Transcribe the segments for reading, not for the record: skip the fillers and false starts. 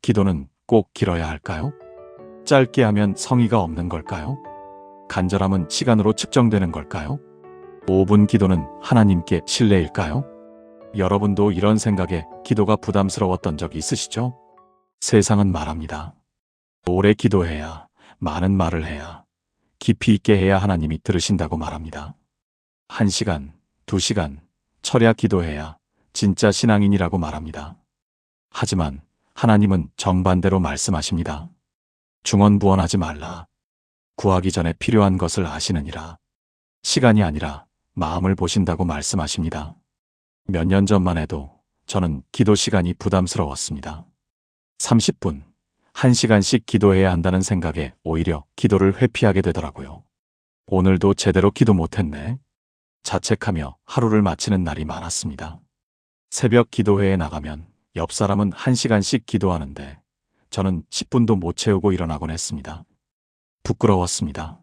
기도는 꼭 길어야 할까요? 짧게 하면 성의가 없는 걸까요? 간절함은 시간으로 측정되는 걸까요? 5분 기도는 하나님께 신뢰일까요? 여러분도 이런 생각에 기도가 부담스러웠던 적이 있으시죠? 세상은 말합니다. 오래 기도해야, 많은 말을 해야, 깊이 있게 해야 하나님이 들으신다고 말합니다. 1시간, 2시간, 철야 기도해야 진짜 신앙인이라고 말합니다. 하지만 하나님은 정반대로 말씀하십니다. 중언부언하지 말라. 구하기 전에 필요한 것을 아시느니라. 시간이 아니라 마음을 보신다고 말씀하십니다. 몇 년 전만 해도 저는 기도 시간이 부담스러웠습니다. 30분, 1시간씩 기도해야 한다는 생각에 오히려 기도를 회피하게 되더라고요. 오늘도 제대로 기도 못했네. 자책하며 하루를 마치는 날이 많았습니다. 새벽 기도회에 나가면 옆 사람은 1시간씩 기도하는데 저는 10분도 못 채우고 일어나곤 했습니다. 부끄러웠습니다.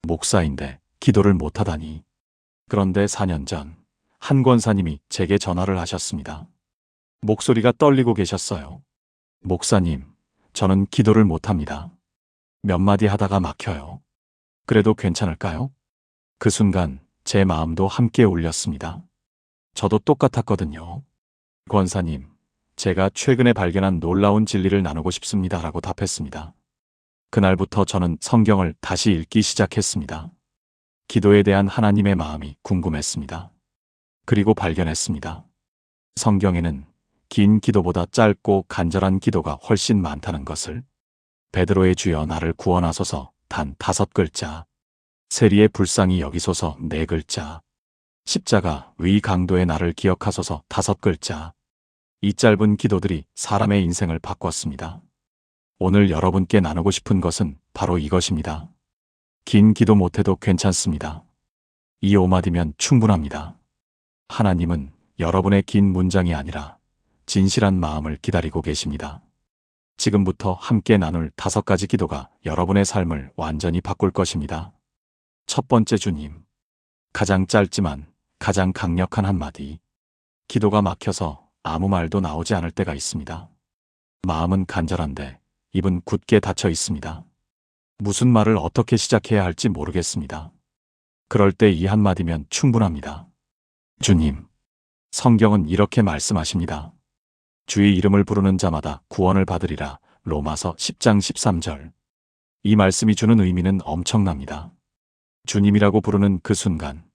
목사인데 기도를 못하다니. 그런데 4년 전 한 권사님이 제게 전화를 하셨습니다. 목소리가 떨리고 계셨어요. 목사님, 저는 기도를 못합니다. 몇 마디 하다가 막혀요. 그래도 괜찮을까요? 그 순간 제 마음도 함께 울렸습니다. 저도 똑같았거든요. 권사님, 제가 최근에 발견한 놀라운 진리를 나누고 싶습니다. 라고 답했습니다. 그날부터 저는 성경을 다시 읽기 시작했습니다. 기도에 대한 하나님의 마음이 궁금했습니다. 그리고 발견했습니다. 성경에는 긴 기도보다 짧고 간절한 기도가 훨씬 많다는 것을. 베드로의 주여 나를 구원하소서 단 5글자. 세리의 불쌍히 여기소서 4글자. 십자가 위 강도의 나를 기억하소서 5글자. 이 짧은 기도들이 사람의 인생을 바꿨습니다. 오늘 여러분께 나누고 싶은 것은 바로 이것입니다. 긴 기도 못해도 괜찮습니다. 이 5마디면 충분합니다. 하나님은 여러분의 긴 문장이 아니라 진실한 마음을 기다리고 계십니다. 지금부터 함께 나눌 5가지 기도가 여러분의 삶을 완전히 바꿀 것입니다. 첫 번째, 주님. 가장 짧지만 가장 강력한 한마디. 기도가 막혀서 아무 말도 나오지 않을 때가 있습니다. 마음은 간절한데 입은 굳게 닫혀 있습니다. 무슨 말을 어떻게 시작해야 할지 모르겠습니다. 그럴 때 이 한마디면 충분합니다. 주님. 성경은 이렇게 말씀하십니다. 주의 이름을 부르는 자마다 구원을 받으리라. 로마서 10장 13절. 이 말씀이 주는 의미는 엄청납니다. 주님이라고 부르는 그 순간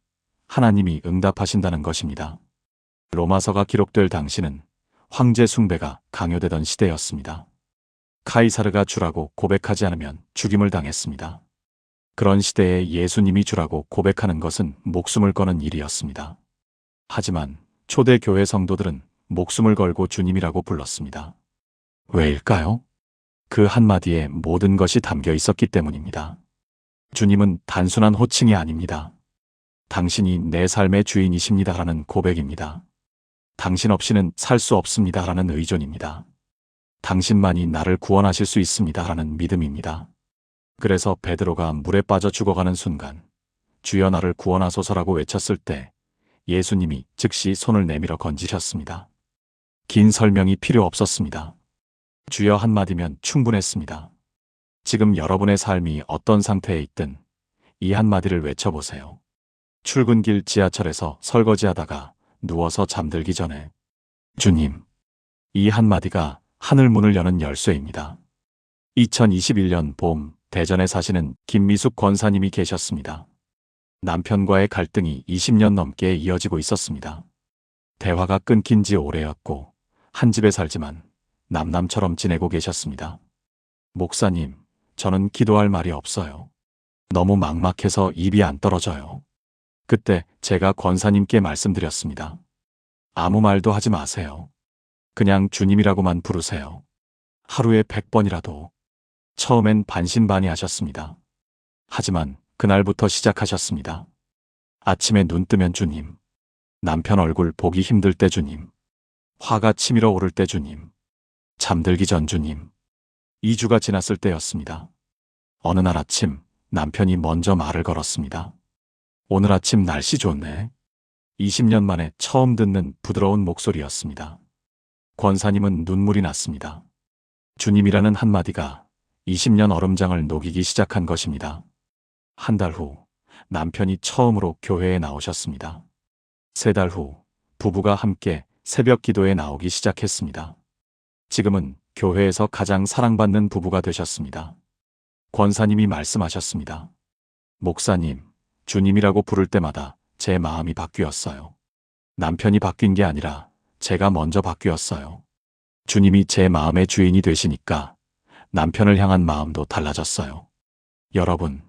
하나님이 응답하신다는 것입니다. 로마서가 기록될 당시는 황제 숭배가 강요되던 시대였습니다. 카이사르가 주라고 고백하지 않으면 죽임을 당했습니다. 그런 시대에 예수님이 주라고 고백하는 것은 목숨을 거는 일이었습니다. 하지만 초대 교회 성도들은 목숨을 걸고 주님이라고 불렀습니다. 왜일까요? 그 한마디에 모든 것이 담겨 있었기 때문입니다. 주님은 단순한 호칭이 아닙니다. 당신이 내 삶의 주인이십니다라는 고백입니다. 당신 없이는 살 수 없습니다라는 의존입니다. 당신만이 나를 구원하실 수 있습니다라는 믿음입니다. 그래서 베드로가 물에 빠져 죽어가는 순간 주여 나를 구원하소서라고 외쳤을 때 예수님이 즉시 손을 내밀어 건지셨습니다. 긴 설명이 필요 없었습니다. 주여 한마디면 충분했습니다. 지금 여러분의 삶이 어떤 상태에 있든 이 한마디를 외쳐보세요. 출근길 지하철에서 설거지하다가 누워서 잠들기 전에 주님. 이 한마디가 하늘 문을 여는 열쇠입니다. 2021년 봄 대전에 사시는 김미숙 권사님이 계셨습니다. 남편과의 갈등이 20년 넘게 이어지고 있었습니다. 대화가 끊긴 지 오래였고 한 집에 살지만 남남처럼 지내고 계셨습니다. 목사님, 저는 기도할 말이 없어요. 너무 막막해서 입이 안 떨어져요. 그때 제가 권사님께 말씀드렸습니다. 아무 말도 하지 마세요. 그냥 주님이라고만 부르세요. 하루에 100번이라도. 처음엔 반신반의하셨습니다. 하지만 그날부터 시작하셨습니다. 아침에 눈 뜨면 주님. 남편 얼굴 보기 힘들 때 주님. 화가 치밀어 오를 때 주님. 잠들기 전 주님. 2주가 지났을 때였습니다. 어느 날 아침 남편이 먼저 말을 걸었습니다. 오늘 아침 날씨 좋네. 20년 만에 처음 듣는 부드러운 목소리였습니다. 권사님은 눈물이 났습니다. 주님이라는 한마디가 20년 얼음장을 녹이기 시작한 것입니다. 한 달 후 남편이 처음으로 교회에 나오셨습니다. 3달 후 부부가 함께 새벽 기도에 나오기 시작했습니다. 지금은 교회에서 가장 사랑받는 부부가 되셨습니다. 권사님이 말씀하셨습니다. 목사님, 주님이라고 부를 때마다 제 마음이 바뀌었어요. 남편이 바뀐 게 아니라 제가 먼저 바뀌었어요. 주님이 제 마음의 주인이 되시니까 남편을 향한 마음도 달라졌어요. 여러분,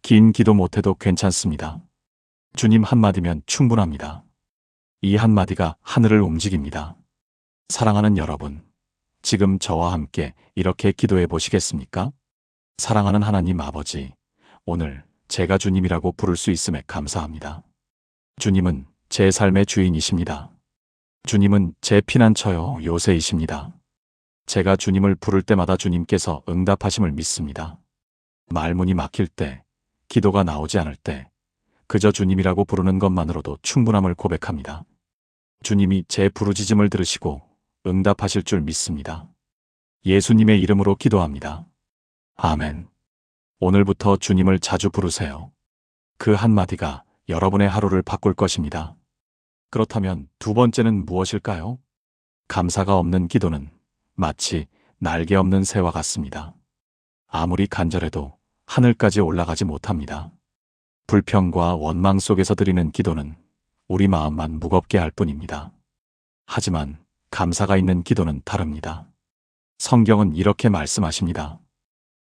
긴 기도 못해도 괜찮습니다. 주님 한마디면 충분합니다. 이 한마디가 하늘을 움직입니다. 사랑하는 여러분, 지금 저와 함께 이렇게 기도해 보시겠습니까? 사랑하는 하나님 아버지, 오늘 제가 주님이라고 부를 수 있음에 감사합니다. 주님은 제 삶의 주인이십니다. 주님은 제 피난처요 요새이십니다. 제가 주님을 부를 때마다 주님께서 응답하심을 믿습니다. 말문이 막힐 때, 기도가 나오지 않을 때, 그저 주님이라고 부르는 것만으로도 충분함을 고백합니다. 주님이 제 부르짖음을 들으시고 응답하실 줄 믿습니다. 예수님의 이름으로 기도합니다. 아멘. 오늘부터 주님을 자주 부르세요. 그 한마디가 여러분의 하루를 바꿀 것입니다. 그렇다면 두 번째는 무엇일까요? 감사가 없는 기도는 마치 날개 없는 새와 같습니다. 아무리 간절해도 하늘까지 올라가지 못합니다. 불평과 원망 속에서 드리는 기도는 우리 마음만 무겁게 할 뿐입니다. 하지만 감사가 있는 기도는 다릅니다. 성경은 이렇게 말씀하십니다.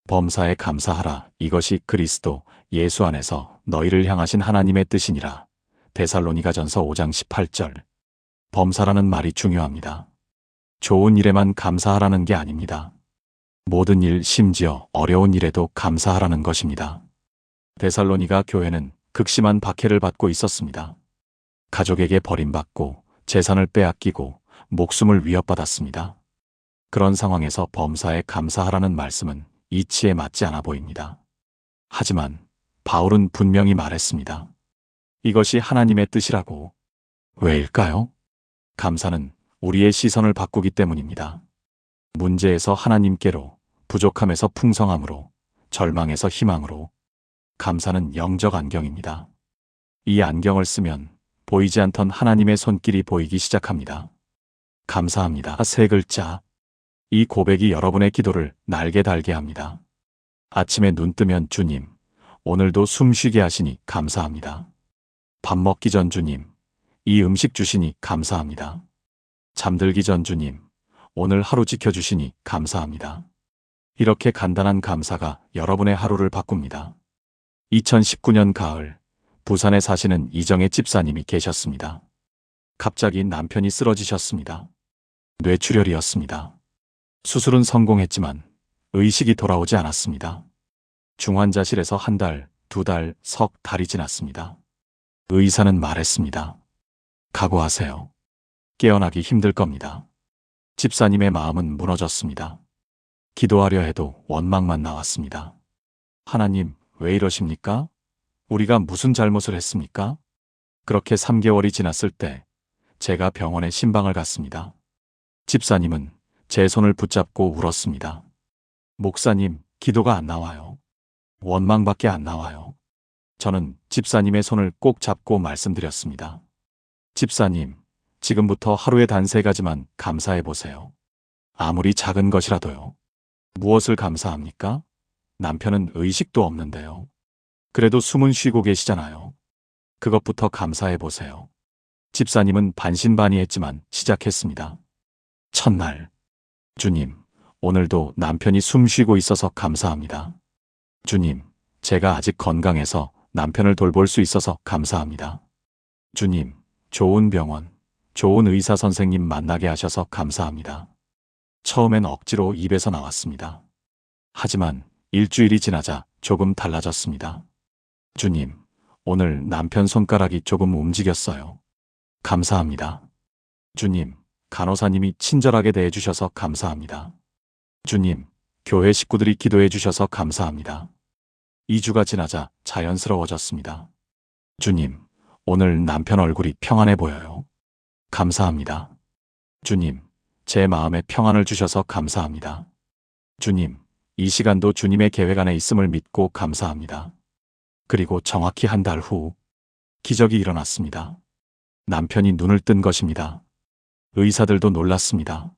범사에 감사하라. 이것이 그리스도 예수 안에서 너희를 향하신 하나님의 뜻이니라. 데살로니가전서 5장 18절. 범사라는 말이 중요합니다. 좋은 일에만 감사하라는 게 아닙니다. 모든 일, 심지어 어려운 일에도 감사하라는 것입니다. 데살로니가 교회는 극심한 박해를 받고 있었습니다. 가족에게 버림받고 재산을 빼앗기고 목숨을 위협받았습니다. 그런 상황에서 범사에 감사하라는 말씀은 이치에 맞지 않아 보입니다. 하지만 바울은 분명히 말했습니다. 이것이 하나님의 뜻이라고. 왜일까요? 감사는 우리의 시선을 바꾸기 때문입니다. 문제에서 하나님께로, 부족함에서 풍성함으로, 절망에서 희망으로. 감사는 영적 안경입니다. 이 안경을 쓰면 보이지 않던 하나님의 손길이 보이기 시작합니다. 감사합니다. 3글자. 이 고백이 여러분의 기도를 날개 달게 합니다. 아침에 눈 뜨면 주님, 오늘도 숨 쉬게 하시니 감사합니다. 밥 먹기 전 주님, 이 음식 주시니 감사합니다. 잠들기 전 주님, 오늘 하루 지켜주시니 감사합니다. 이렇게 간단한 감사가 여러분의 하루를 바꿉니다. 2019년 가을, 부산에 사시는 이정혜 집사님이 계셨습니다. 갑자기 남편이 쓰러지셨습니다. 뇌출혈이었습니다. 수술은 성공했지만 의식이 돌아오지 않았습니다. 중환자실에서 1달, 2달, 석 달이 지났습니다. 의사는 말했습니다. 각오하세요. 깨어나기 힘들 겁니다. 집사님의 마음은 무너졌습니다. 기도하려 해도 원망만 나왔습니다. 하나님, 왜 이러십니까? 우리가 무슨 잘못을 했습니까? 그렇게 3개월이 지났을 때 제가 병원에 신방을 갔습니다. 집사님은 제 손을 붙잡고 울었습니다. 목사님, 기도가 안 나와요. 원망밖에 안 나와요. 저는 집사님의 손을 꼭 잡고 말씀드렸습니다. 집사님, 지금부터 하루에 단 3가지만 감사해 보세요. 아무리 작은 것이라도요. 무엇을 감사합니까? 남편은 의식도 없는데요. 그래도 숨은 쉬고 계시잖아요. 그것부터 감사해 보세요. 집사님은 반신반의했지만 시작했습니다. 첫날, 주님, 오늘도 남편이 숨 쉬고 있어서 감사합니다. 주님, 제가 아직 건강해서 남편을 돌볼 수 있어서 감사합니다. 주님, 좋은 병원, 좋은 의사 선생님 만나게 하셔서 감사합니다. 처음엔 억지로 입에서 나왔습니다. 하지만 일주일이 지나자 조금 달라졌습니다. 주님, 오늘 남편 손가락이 조금 움직였어요. 감사합니다. 주님, 간호사님이 친절하게 대해주셔서 감사합니다. 주님, 교회 식구들이 기도해 주셔서 감사합니다. 2주가 지나자 자연스러워졌습니다. 주님, 오늘 남편 얼굴이 평안해 보여요. 감사합니다. 주님, 제 마음에 평안을 주셔서 감사합니다. 주님, 이 시간도 주님의 계획 안에 있음을 믿고 감사합니다. 그리고 정확히 한 달 후, 기적이 일어났습니다. 남편이 눈을 뜬 것입니다. 의사들도 놀랐습니다.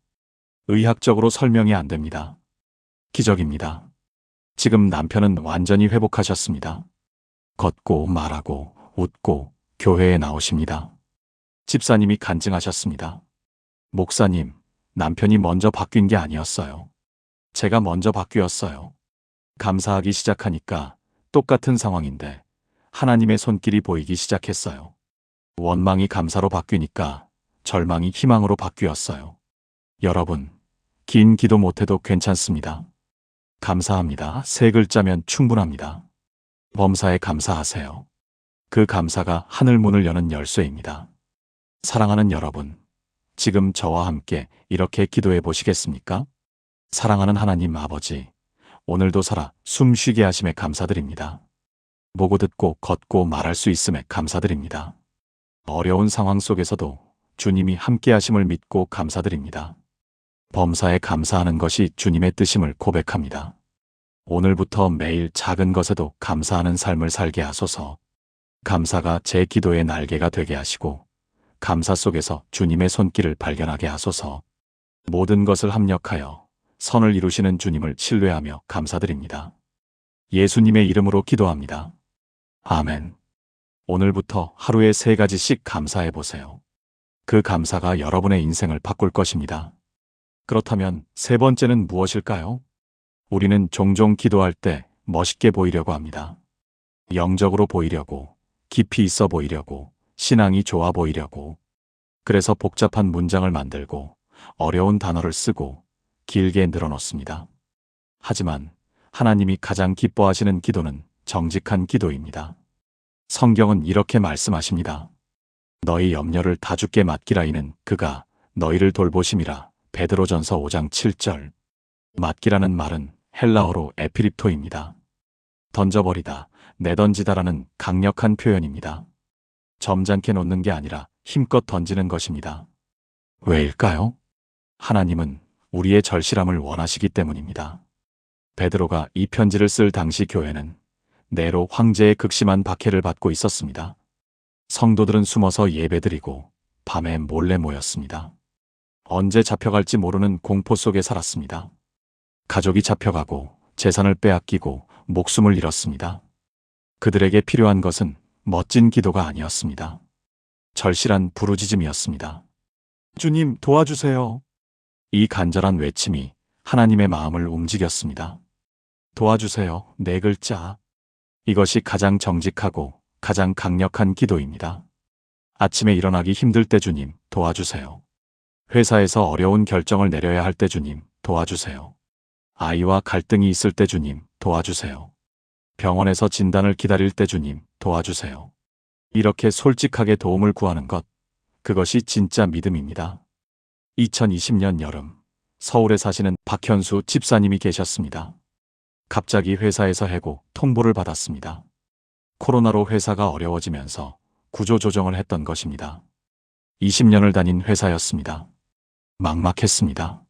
의학적으로 설명이 안 됩니다. 기적입니다. 지금 남편은 완전히 회복하셨습니다. 걷고 말하고 웃고 교회에 나오십니다. 집사님이 간증하셨습니다. 목사님, 남편이 먼저 바뀐 게 아니었어요. 제가 먼저 바뀌었어요. 감사하기 시작하니까 똑같은 상황인데 하나님의 손길이 보이기 시작했어요. 원망이 감사로 바뀌니까 절망이 희망으로 바뀌었어요. 여러분, 긴 기도 못해도 괜찮습니다. 감사합니다. 세 글자면 충분합니다. 범사에 감사하세요. 그 감사가 하늘 문을 여는 열쇠입니다. 사랑하는 여러분, 지금 저와 함께 이렇게 기도해 보시겠습니까? 사랑하는 하나님 아버지, 오늘도 살아 숨쉬게 하심에 감사드립니다. 보고 듣고 걷고 말할 수 있음에 감사드립니다. 어려운 상황 속에서도 주님이 함께 하심을 믿고 감사드립니다. 범사에 감사하는 것이 주님의 뜻임을 고백합니다. 오늘부터 매일 작은 것에도 감사하는 삶을 살게 하소서. 감사가 제 기도의 날개가 되게 하시고 감사 속에서 주님의 손길을 발견하게 하소서. 모든 것을 합력하여 선을 이루시는 주님을 신뢰하며 감사드립니다. 예수님의 이름으로 기도합니다. 아멘. 오늘부터 하루에 3가지씩 감사해 보세요. 그 감사가 여러분의 인생을 바꿀 것입니다. 그렇다면 3번째는 무엇일까요? 우리는 종종 기도할 때 멋있게 보이려고 합니다. 영적으로 보이려고, 깊이 있어 보이려고, 신앙이 좋아 보이려고. 그래서 복잡한 문장을 만들고 어려운 단어를 쓰고 길게 늘어놓습니다. 하지만 하나님이 가장 기뻐하시는 기도는 정직한 기도입니다. 성경은 이렇게 말씀하십니다. 너희 염려를 다 주께 맡기라 이는 그가 너희를 돌보심이라. 베드로전서 5장 7절. 맡기라는 말은 헬라어로 에피립토입니다. 던져버리다, 내던지다라는 강력한 표현입니다. 점잖게 놓는 게 아니라 힘껏 던지는 것입니다. 왜일까요? 하나님은 우리의 절실함을 원하시기 때문입니다. 베드로가 이 편지를 쓸 당시 교회는 네로 황제의 극심한 박해를 받고 있었습니다. 성도들은 숨어서 예배드리고 밤에 몰래 모였습니다. 언제 잡혀갈지 모르는 공포 속에 살았습니다. 가족이 잡혀가고 재산을 빼앗기고 목숨을 잃었습니다. 그들에게 필요한 것은 멋진 기도가 아니었습니다. 절실한 부르짖음이었습니다. 주님 도와주세요. 이 간절한 외침이 하나님의 마음을 움직였습니다. 도와주세요. 4글자. 이것이 가장 정직하고 가장 강력한 기도입니다. 아침에 일어나기 힘들 때 주님 도와주세요. 회사에서 어려운 결정을 내려야 할 때 주님 도와주세요. 아이와 갈등이 있을 때 주님 도와주세요. 병원에서 진단을 기다릴 때 주님 도와주세요. 이렇게 솔직하게 도움을 구하는 것, 그것이 진짜 믿음입니다. 2020년 여름, 서울에 사시는 박현수 집사님이 계셨습니다. 갑자기 회사에서 해고 통보를 받았습니다. 코로나로 회사가 어려워지면서 구조조정을 했던 것입니다. 20년을 다닌 회사였습니다. 막막했습니다.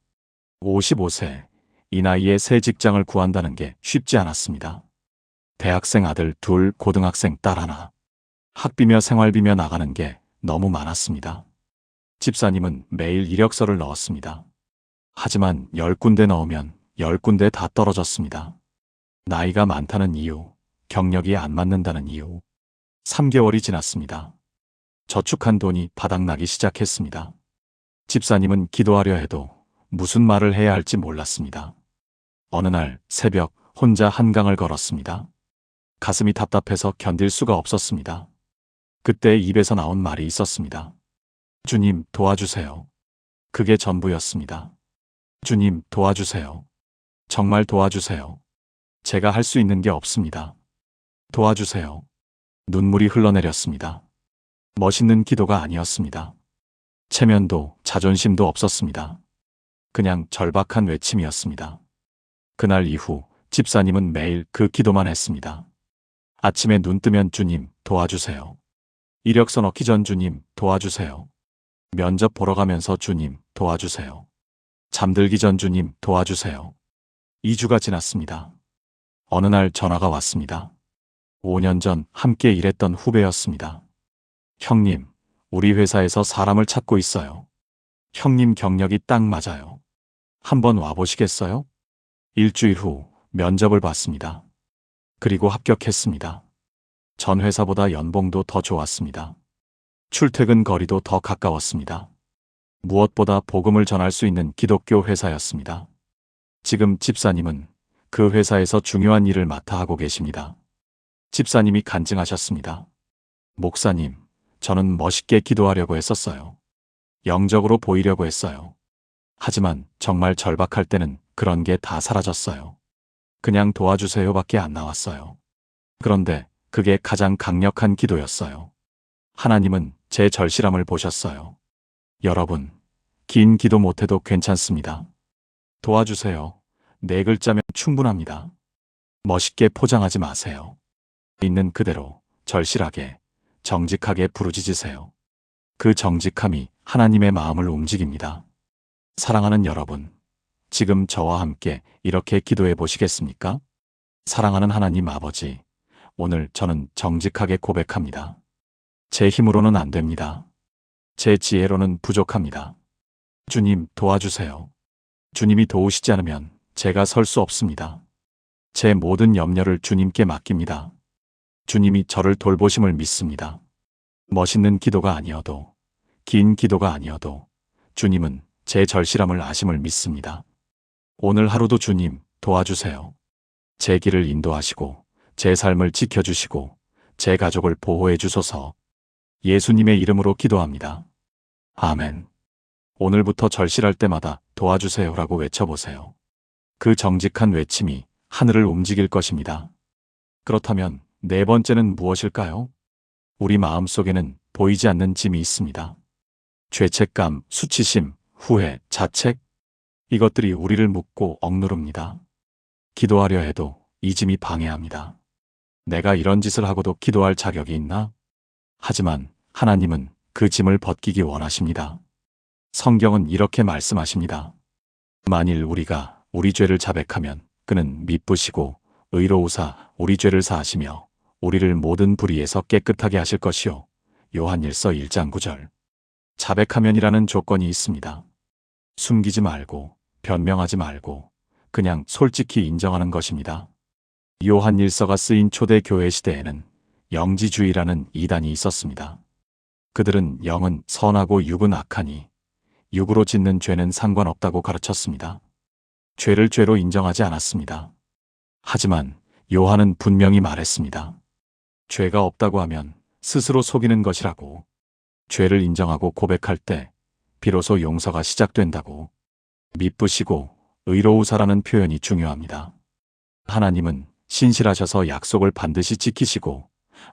55세, 이 나이에 새 직장을 구한다는 게 쉽지 않았습니다. 대학생 아들 2, 고등학생 딸 1. 학비며 생활비며 나가는 게 너무 많았습니다. 집사님은 매일 이력서를 넣었습니다. 하지만 10군데 넣으면 10군데 다 떨어졌습니다. 나이가 많다는 이유, 경력이 안 맞는다는 이유. 3개월이 지났습니다. 저축한 돈이 바닥나기 시작했습니다. 집사님은 기도하려 해도 무슨 말을 해야 할지 몰랐습니다. 어느 날 새벽 혼자 한강을 걸었습니다. 가슴이 답답해서 견딜 수가 없었습니다. 그때 입에서 나온 말이 있었습니다. 주님 도와주세요. 그게 전부였습니다. 주님 도와주세요. 정말 도와주세요. 제가 할 수 있는 게 없습니다. 도와주세요. 눈물이 흘러내렸습니다. 멋있는 기도가 아니었습니다. 체면도 자존심도 없었습니다. 그냥 절박한 외침이었습니다. 그날 이후 집사님은 매일 그 기도만 했습니다. 아침에 눈 뜨면 주님 도와주세요. 이력서 넣기 전 주님 도와주세요. 면접 보러 가면서 주님 도와주세요. 잠들기 전 주님 도와주세요. 2주가 지났습니다. 어느 날 전화가 왔습니다. 5년 전 함께 일했던 후배였습니다. 형님, 우리 회사에서 사람을 찾고 있어요. 형님 경력이 딱 맞아요. 한번 와보시겠어요? 일주일 후 면접을 봤습니다. 그리고 합격했습니다. 전 회사보다 연봉도 더 좋았습니다. 출퇴근 거리도 더 가까웠습니다. 무엇보다 복음을 전할 수 있는 기독교 회사였습니다. 지금 집사님은 그 회사에서 중요한 일을 맡아 하고 계십니다. 집사님이 간증하셨습니다. 목사님, 저는 멋있게 기도하려고 했었어요. 영적으로 보이려고 했어요. 하지만 정말 절박할 때는 그런 게 다 사라졌어요. 그냥 도와주세요밖에 안 나왔어요. 그런데 그게 가장 강력한 기도였어요. 하나님은 제 절실함을 보셨어요. 여러분, 긴 기도 못해도 괜찮습니다. 도와주세요. 4글자면 충분합니다. 멋있게 포장하지 마세요. 있는 그대로 절실하게, 정직하게 부르짖으세요. 그 정직함이 하나님의 마음을 움직입니다. 사랑하는 여러분, 지금 저와 함께 이렇게 기도해 보시겠습니까? 사랑하는 하나님 아버지, 오늘 저는 정직하게 고백합니다. 제 힘으로는 안 됩니다. 제 지혜로는 부족합니다. 주님 도와주세요. 주님이 도우시지 않으면 제가 설 수 없습니다. 제 모든 염려를 주님께 맡깁니다. 주님이 저를 돌보심을 믿습니다. 멋있는 기도가 아니어도, 긴 기도가 아니어도 주님은 제 절실함을 아심을 믿습니다. 오늘 하루도 주님 도와주세요. 제 길을 인도하시고 제 삶을 지켜주시고 제 가족을 보호해 주소서. 예수님의 이름으로 기도합니다. 아멘. 오늘부터 절실할 때마다 도와주세요라고 외쳐보세요. 그 정직한 외침이 하늘을 움직일 것입니다. 그렇다면 4번째는 무엇일까요? 우리 마음속에는 보이지 않는 짐이 있습니다. 죄책감, 수치심, 후회, 자책, 이것들이 우리를 묶고 억누릅니다. 기도하려 해도 이 짐이 방해합니다. 내가 이런 짓을 하고도 기도할 자격이 있나? 하지만 하나님은 그 짐을 벗기기 원하십니다. 성경은 이렇게 말씀하십니다. 만일 우리가 우리 죄를 자백하면 그는 미쁘시고 의로우사 우리 죄를 사하시며 우리를 모든 불의에서 깨끗하게 하실 것이요. 요한일서 1장 9절. 자백하면이라는 조건이 있습니다. 숨기지 말고 변명하지 말고 그냥 솔직히 인정하는 것입니다. 요한일서가 쓰인 초대 교회 시대에는 영지주의라는 이단이 있었습니다. 그들은 영은 선하고 육은 악하니 육으로 짓는 죄는 상관없다고 가르쳤습니다. 죄를 죄로 인정하지 않았습니다. 하지만 요한은 분명히 말했습니다. 죄가 없다고 하면 스스로 속이는 것이라고. 죄를 인정하고 고백할 때 비로소 용서가 시작된다고. 미쁘시고 의로우사라는 표현이 중요합니다. 하나님은 신실하셔서 약속을 반드시 지키시고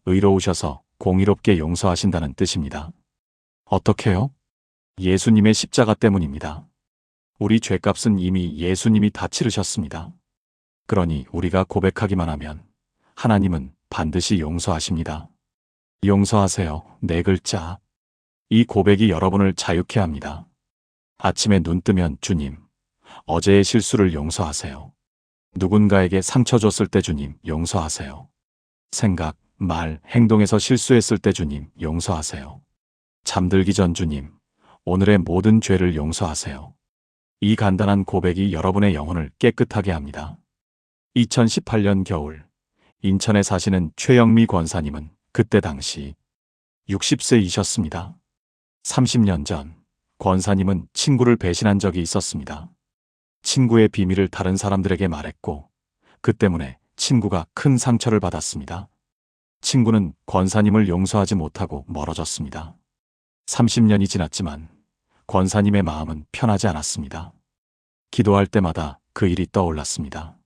의로우셔서 공의롭게 용서하신다는 뜻입니다. 어떻게요? 예수님의 십자가 때문입니다. 우리 죄값은 이미 예수님이 다 치르셨습니다. 그러니 우리가 고백하기만 하면 하나님은 반드시 용서하십니다. 용서하세요. 4글자. 이 고백이 여러분을 자유케 합니다. 아침에 눈 뜨면 주님, 어제의 실수를 용서하세요. 누군가에게 상처 줬을 때 주님, 용서하세요. 생각, 말, 행동에서 실수했을 때 주님, 용서하세요. 잠들기 전 주님, 오늘의 모든 죄를 용서하세요. 이 간단한 고백이 여러분의 영혼을 깨끗하게 합니다. 2018년 겨울, 인천에 사시는 최영미 권사님은 그때 당시 60세이셨습니다. 30년 전, 권사님은 친구를 배신한 적이 있었습니다. 친구의 비밀을 다른 사람들에게 말했고, 그 때문에 친구가 큰 상처를 받았습니다. 친구는 권사님을 용서하지 못하고 멀어졌습니다. 30년이 지났지만 권사님의 마음은 편하지 않았습니다. 기도할 때마다 그 일이 떠올랐습니다.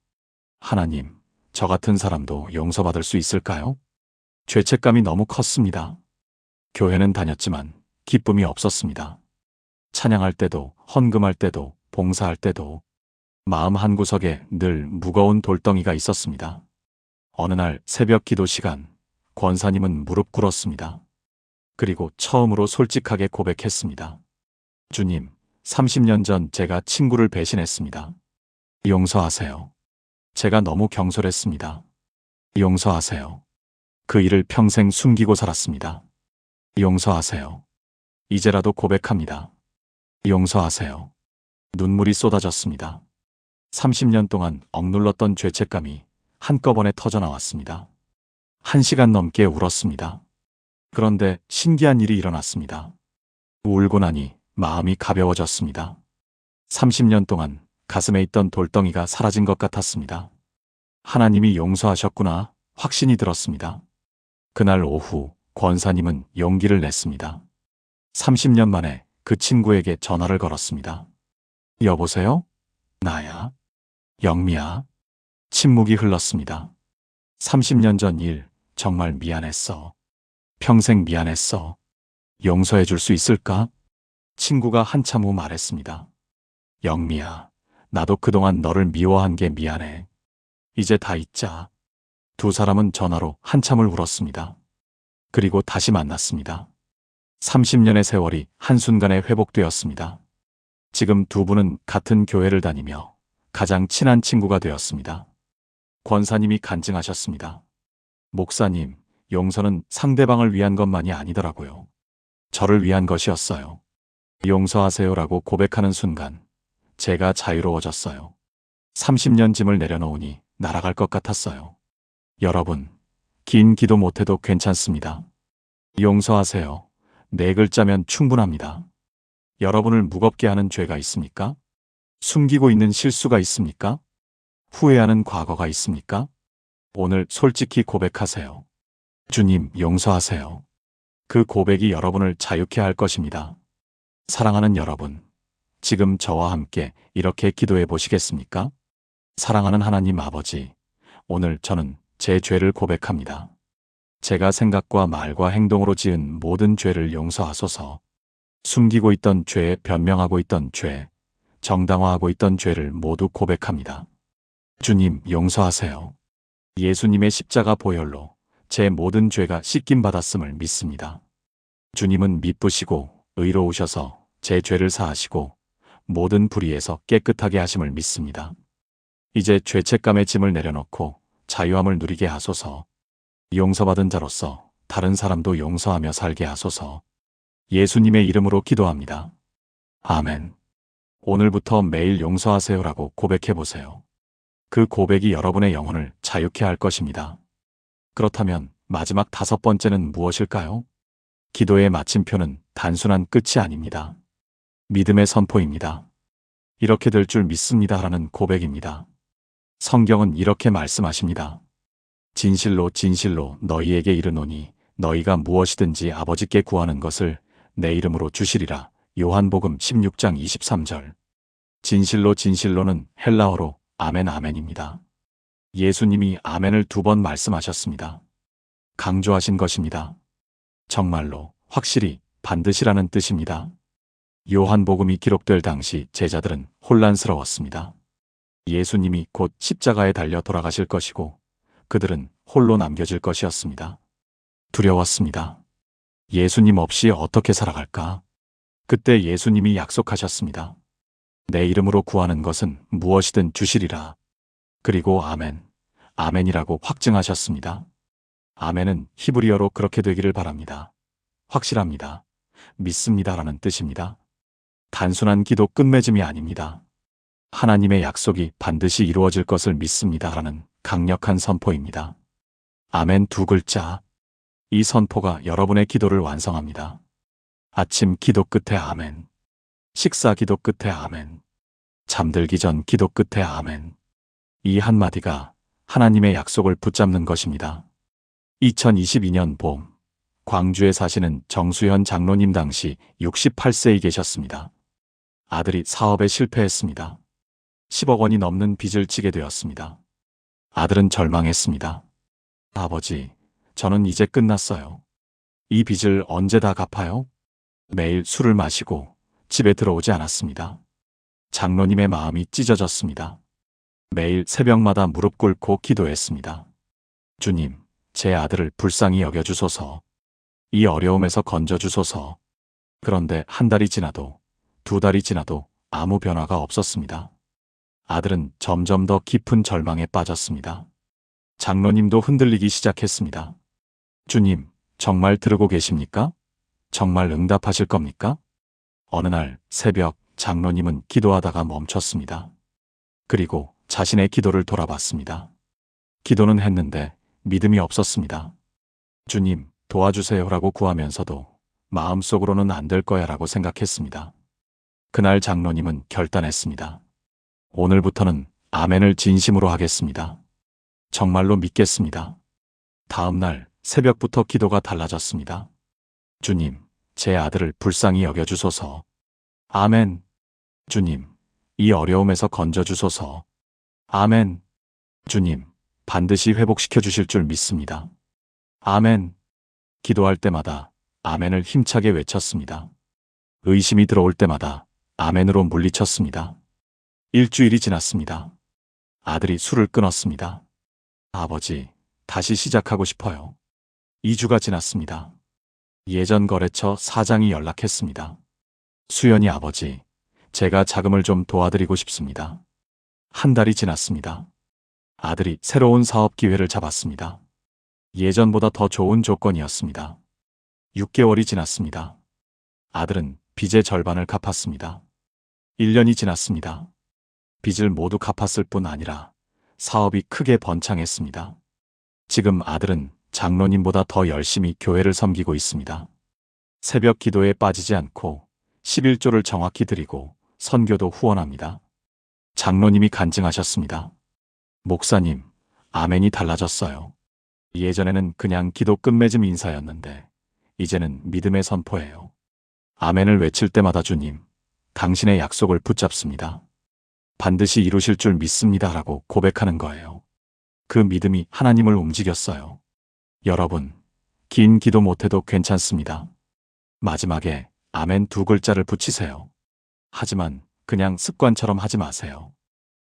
하나님, 저 같은 사람도 용서받을 수 있을까요? 죄책감이 너무 컸습니다. 교회는 다녔지만 기쁨이 없었습니다. 찬양할 때도, 헌금할 때도, 봉사할 때도 마음 한구석에 늘 무거운 돌덩이가 있었습니다. 어느 날 새벽 기도 시간, 권사님은 무릎 꿇었습니다. 그리고 처음으로 솔직하게 고백했습니다. 주님, 30년 전 제가 친구를 배신했습니다. 용서하세요. 제가 너무 경솔했습니다. 용서하세요. 그 일을 평생 숨기고 살았습니다. 용서하세요. 이제라도 고백합니다. 용서하세요. 눈물이 쏟아졌습니다. 30년 동안 억눌렀던 죄책감이 한꺼번에 터져나왔습니다. 1시간 넘게 울었습니다. 그런데 신기한 일이 일어났습니다. 울고 나니 마음이 가벼워졌습니다. 30년 동안 가슴에 있던 돌덩이가 사라진 것 같았습니다. 하나님이 용서하셨구나 확신이 들었습니다. 그날 오후 권사님은 용기를 냈습니다. 30년 만에 그 친구에게 전화를 걸었습니다. 여보세요? 나야. 영미야. 침묵이 흘렀습니다. 30년 전 일 정말 미안했어. 평생 미안했어. 용서해 줄 수 있을까? 친구가 한참 후 말했습니다. 영미야, 나도 그동안 너를 미워한 게 미안해. 이제 다 잊자. 두 사람은 전화로 한참을 울었습니다. 그리고 다시 만났습니다. 30년의 세월이 한순간에 회복되었습니다. 지금 두 분은 같은 교회를 다니며 가장 친한 친구가 되었습니다. 권사님이 간증하셨습니다. 목사님, 용서는 상대방을 위한 것만이 아니더라고요. 저를 위한 것이었어요. 용서하세요라고 고백하는 순간 제가 자유로워졌어요. 30년 짐을 내려놓으니 날아갈 것 같았어요. 여러분, 긴 기도 못해도 괜찮습니다. 용서하세요. 4글자면 충분합니다. 여러분을 무겁게 하는 죄가 있습니까? 숨기고 있는 실수가 있습니까? 후회하는 과거가 있습니까? 오늘 솔직히 고백하세요. 주님, 용서하세요. 그 고백이 여러분을 자유케 할 것입니다. 사랑하는 여러분, 지금 저와 함께 이렇게 기도해 보시겠습니까? 사랑하는 하나님 아버지, 오늘 저는 제 죄를 고백합니다. 제가 생각과 말과 행동으로 지은 모든 죄를 용서하소서. 숨기고 있던 죄, 변명하고 있던 죄, 정당화하고 있던 죄를 모두 고백합니다. 주님, 용서하세요. 예수님의 십자가 보혈로 제 모든 죄가 씻김 받았음을 믿습니다. 주님은 미쁘시고 의로우셔서 제 죄를 사하시고 모든 불의에서 깨끗하게 하심을 믿습니다. 이제 죄책감의 짐을 내려놓고 자유함을 누리게 하소서. 용서받은 자로서 다른 사람도 용서하며 살게 하소서. 예수님의 이름으로 기도합니다. 아멘. 오늘부터 매일 용서하세요라고 고백해 보세요. 그 고백이 여러분의 영혼을 자유케 할 것입니다. 그렇다면 마지막 5번째는 무엇일까요? 기도의 마침표는 단순한 끝이 아닙니다. 믿음의 선포입니다. 이렇게 될 줄 믿습니다라는 고백입니다. 성경은 이렇게 말씀하십니다. 진실로 진실로 너희에게 이르노니 너희가 무엇이든지 아버지께 구하는 것을 내 이름으로 주시리라. 요한복음 16장 23절. 진실로 진실로는 헬라어로 아멘 아멘입니다. 예수님이 아멘을 2번 말씀하셨습니다. 강조하신 것입니다. 정말로, 확실히, 반드시라는 뜻입니다. 요한복음이 기록될 당시 제자들은 혼란스러웠습니다. 예수님이 곧 십자가에 달려 돌아가실 것이고 그들은 홀로 남겨질 것이었습니다. 두려웠습니다. 예수님 없이 어떻게 살아갈까? 그때 예수님이 약속하셨습니다. 내 이름으로 구하는 것은 무엇이든 주시리라. 그리고 아멘, 아멘이라고 확증하셨습니다. 아멘은 히브리어로 그렇게 되기를 바랍니다. 확실합니다. 믿습니다라는 뜻입니다. 단순한 기도 끝맺음이 아닙니다. 하나님의 약속이 반드시 이루어질 것을 믿습니다라는 강력한 선포입니다. 아멘 2글자. 이 선포가 여러분의 기도를 완성합니다. 아침 기도 끝에 아멘. 식사 기도 끝에 아멘. 잠들기 전 기도 끝에 아멘. 이 한마디가 하나님의 약속을 붙잡는 것입니다. 2022년 봄, 광주에 사시는 정수현 장로님 당시 68세에 계셨습니다. 아들이 사업에 실패했습니다. 10억 원이 넘는 빚을 지게 되었습니다. 아들은 절망했습니다. 아버지, 저는 이제 끝났어요. 이 빚을 언제 다 갚아요? 매일 술을 마시고 집에 들어오지 않았습니다. 장로님의 마음이 찢어졌습니다. 매일 새벽마다 무릎 꿇고 기도했습니다. 주님, 제 아들을 불쌍히 여겨주소서. 이 어려움에서 건져주소서. 그런데 한 달이 지나도 2달이 지나도 아무 변화가 없었습니다. 아들은 점점 더 깊은 절망에 빠졌습니다. 장로님도 흔들리기 시작했습니다. 주님, 정말 들으고 계십니까? 정말 응답하실 겁니까? 어느 날 새벽 장로님은 기도하다가 멈췄습니다. 그리고 자신의 기도를 돌아봤습니다. 기도는 했는데 믿음이 없었습니다. 주님, 도와주세요라고 구하면서도 마음속으로는 안 될 거야라고 생각했습니다. 그날 장로님은 결단했습니다. 오늘부터는 아멘을 진심으로 하겠습니다. 정말로 믿겠습니다. 다음 날 새벽부터 기도가 달라졌습니다. 주님, 제 아들을 불쌍히 여겨주소서. 아멘. 주님, 이 어려움에서 건져주소서. 아멘. 주님, 반드시 회복시켜 주실 줄 믿습니다. 아멘. 기도할 때마다 아멘을 힘차게 외쳤습니다. 의심이 들어올 때마다 아멘으로 물리쳤습니다. 일주일이 지났습니다. 아들이 술을 끊었습니다. 아버지, 다시 시작하고 싶어요. 2주가 지났습니다. 예전 거래처 사장이 연락했습니다. 수연이 아버지, 제가 자금을 좀 도와드리고 싶습니다. 한 달이 지났습니다. 아들이 새로운 사업 기회를 잡았습니다. 예전보다 더 좋은 조건이었습니다. 6개월이 지났습니다. 아들은 빚의 절반을 갚았습니다. 1년이 지났습니다. 빚을 모두 갚았을 뿐 아니라 사업이 크게 번창했습니다. 지금 아들은 장로님보다 더 열심히 교회를 섬기고 있습니다. 새벽 기도에 빠지지 않고 11조를 정확히 드리고 선교도 후원합니다. 장로님이 간증하셨습니다. 목사님, 아멘이 달라졌어요. 예전에는 그냥 기도 끝맺음 인사였는데 이제는 믿음의 선포예요. 아멘을 외칠 때마다 주님, 당신의 약속을 붙잡습니다. 반드시 이루실 줄 믿습니다라고 고백하는 거예요. 그 믿음이 하나님을 움직였어요. 여러분, 긴 기도 못해도 괜찮습니다. 마지막에 아멘 2글자를 붙이세요. 하지만 그냥 습관처럼 하지 마세요.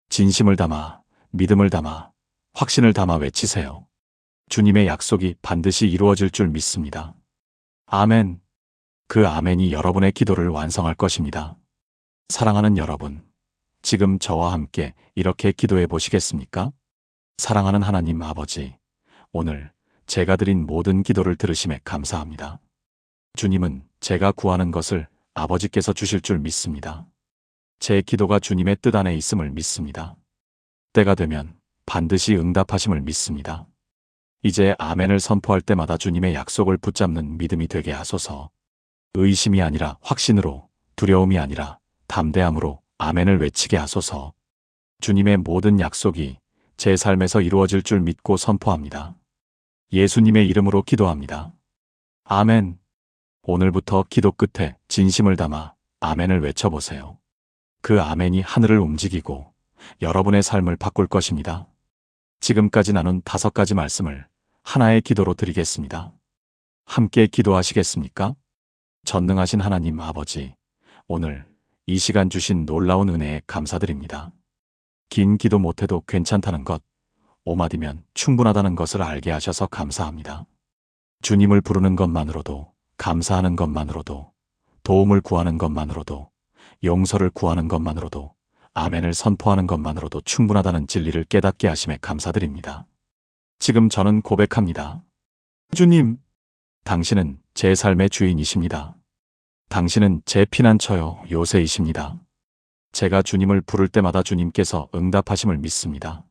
진심을 담아, 믿음을 담아, 확신을 담아 외치세요. 주님의 약속이 반드시 이루어질 줄 믿습니다. 아멘. 그 아멘이 여러분의 기도를 완성할 것입니다. 사랑하는 여러분, 지금 저와 함께 이렇게 기도해 보시겠습니까? 사랑하는 하나님 아버지, 오늘 제가 드린 모든 기도를 들으심에 감사합니다. 주님은 제가 구하는 것을 아버지께서 주실 줄 믿습니다. 제 기도가 주님의 뜻 안에 있음을 믿습니다. 때가 되면 반드시 응답하심을 믿습니다. 이제 아멘을 선포할 때마다 주님의 약속을 붙잡는 믿음이 되게 하소서. 의심이 아니라 확신으로, 두려움이 아니라 담대함으로 아멘을 외치게 하소서. 주님의 모든 약속이 제 삶에서 이루어질 줄 믿고 선포합니다. 예수님의 이름으로 기도합니다. 아멘. 오늘부터 기도 끝에 진심을 담아 아멘을 외쳐보세요. 그 아멘이 하늘을 움직이고 여러분의 삶을 바꿀 것입니다. 지금까지 나눈 5가지 말씀을 하나의 기도로 드리겠습니다. 함께 기도하시겠습니까? 전능하신 하나님 아버지, 오늘 이 시간 주신 놀라운 은혜에 감사드립니다. 긴 기도 못해도 괜찮다는 것, 5마디면 충분하다는 것을 알게 하셔서 감사합니다. 주님을 부르는 것만으로도, 감사하는 것만으로도, 도움을 구하는 것만으로도, 용서를 구하는 것만으로도, 아멘을 선포하는 것만으로도 충분하다는 진리를 깨닫게 하심에 감사드립니다. 지금 저는 고백합니다. 주님, 당신은 제 삶의 주인이십니다. 당신은 제 피난처요 요새이십니다. 제가 주님을 부를 때마다 주님께서 응답하심을 믿습니다.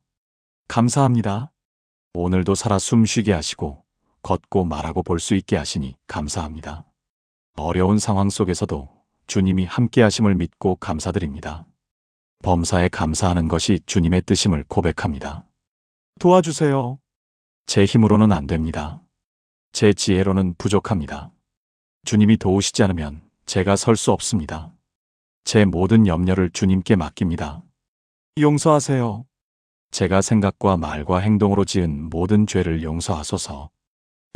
감사합니다. 오늘도 살아 숨쉬게 하시고 걷고 말하고 볼 수 있게 하시니 감사합니다. 어려운 상황 속에서도 주님이 함께 하심을 믿고 감사드립니다. 범사에 감사하는 것이 주님의 뜻임을 고백합니다. 도와주세요. 제 힘으로는 안 됩니다. 제 지혜로는 부족합니다. 주님이 도우시지 않으면 제가 설 수 없습니다. 제 모든 염려를 주님께 맡깁니다. 용서하세요. 제가 생각과 말과 행동으로 지은 모든 죄를 용서하소서.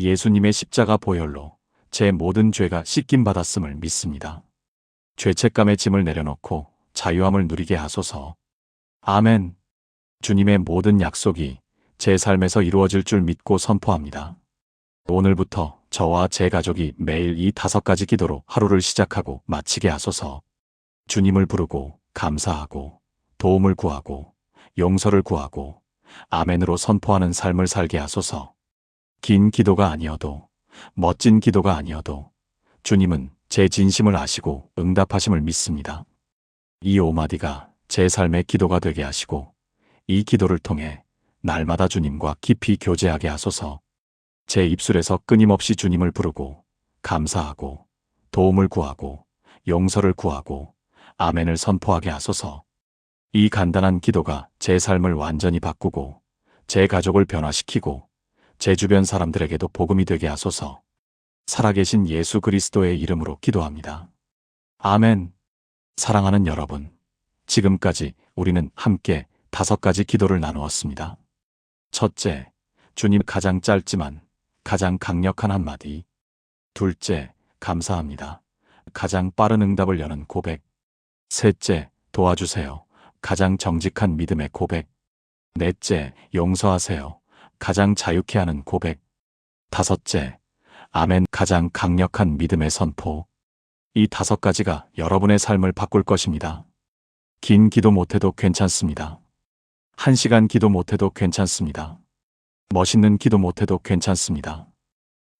예수님의 십자가 보혈로 제 모든 죄가 씻김받았음을 믿습니다. 죄책감의 짐을 내려놓고 자유함을 누리게 하소서. 아멘. 주님의 모든 약속이 제 삶에서 이루어질 줄 믿고 선포합니다. 오늘부터 저와 제 가족이 매일 이 5가지 기도로 하루를 시작하고 마치게 하소서. 주님을 부르고 감사하고 도움을 구하고 용서를 구하고 아멘으로 선포하는 삶을 살게 하소서. 긴 기도가 아니어도 멋진 기도가 아니어도 주님은 제 진심을 아시고 응답하심을 믿습니다. 이 5마디가 제 삶의 기도가 되게 하시고 이 기도를 통해 날마다 주님과 깊이 교제하게 하소서. 제 입술에서 끊임없이 주님을 부르고 감사하고 도움을 구하고 용서를 구하고 아멘을 선포하게 하소서. 이 간단한 기도가 제 삶을 완전히 바꾸고 제 가족을 변화시키고 제 주변 사람들에게도 복음이 되게 하소서. 살아계신 예수 그리스도의 이름으로 기도합니다. 아멘. 사랑하는 여러분, 지금까지 우리는 함께 5가지 기도를 나누었습니다. 첫째, 주님 가장 짧지만 가장 강력한 한마디. 둘째, 감사합니다. 가장 빠른 응답을 여는 고백. 셋째, 도와주세요. 가장 정직한 믿음의 고백. 넷째, 용서하세요. 가장 자유케 하는 고백. 다섯째, 아멘, 가장 강력한 믿음의 선포. 이 5가지가 여러분의 삶을 바꿀 것입니다. 긴 기도 못해도 괜찮습니다. 1시간 기도 못해도 괜찮습니다. 멋있는 기도 못해도 괜찮습니다.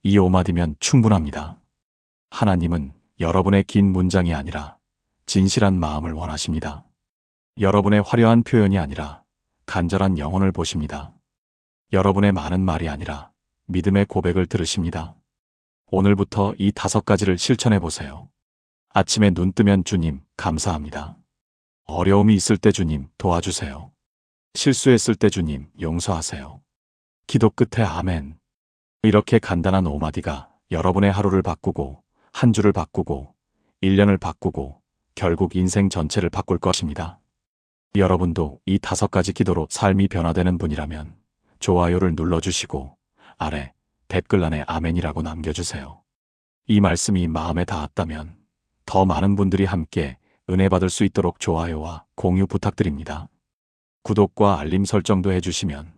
이 5마디면 충분합니다. 하나님은 여러분의 긴 문장이 아니라 진실한 마음을 원하십니다. 여러분의 화려한 표현이 아니라 간절한 영혼을 보십니다. 여러분의 많은 말이 아니라 믿음의 고백을 들으십니다. 오늘부터 이 5가지를 실천해 보세요. 아침에 눈 뜨면 주님, 감사합니다. 어려움이 있을 때 주님, 도와주세요. 실수했을 때 주님, 용서하세요. 기도 끝에 아멘. 이렇게 간단한 5마디가 여러분의 하루를 바꾸고 한 주를 바꾸고 1년을 바꾸고 결국 인생 전체를 바꿀 것입니다. 여러분도 이 5가지 기도로 삶이 변화되는 분이라면 좋아요를 눌러주시고 아래 댓글란에 아멘이라고 남겨주세요. 이 말씀이 마음에 닿았다면 더 많은 분들이 함께 은혜 받을 수 있도록 좋아요와 공유 부탁드립니다. 구독과 알림 설정도 해주시면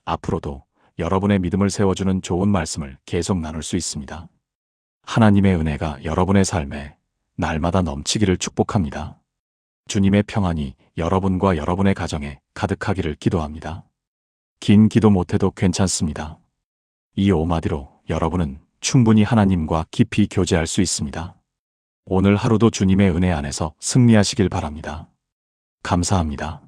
앞으로도 여러분의 믿음을 세워주는 좋은 말씀을 계속 나눌 수 있습니다. 하나님의 은혜가 여러분의 삶에 날마다 넘치기를 축복합니다. 주님의 평안이 여러분과 여러분의 가정에 가득하기를 기도합니다. 긴 기도 못해도 괜찮습니다. 이 5마디로 여러분은 충분히 하나님과 깊이 교제할 수 있습니다. 오늘 하루도 주님의 은혜 안에서 승리하시길 바랍니다. 감사합니다.